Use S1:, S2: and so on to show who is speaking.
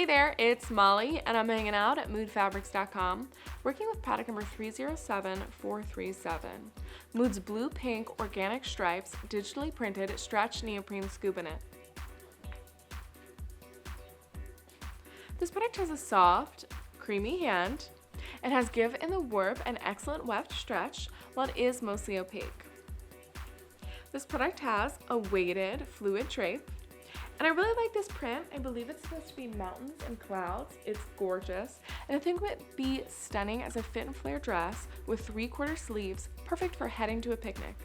S1: Hey there, it's Molly, and I'm hanging out at moodfabrics.com, working with product number 307437. Mood's blue-pink organic stripes, digitally printed stretch neoprene scuba knit. This product has a soft, creamy hand. It has give in the warp and excellent weft stretch, while it is mostly opaque. This product has a weighted fluid drape. And I really like this print. I believe it's supposed to be mountains and clouds. It's gorgeous. And I think it would be stunning as a fit and flare dress with 3/4 sleeves, perfect for heading to a picnic.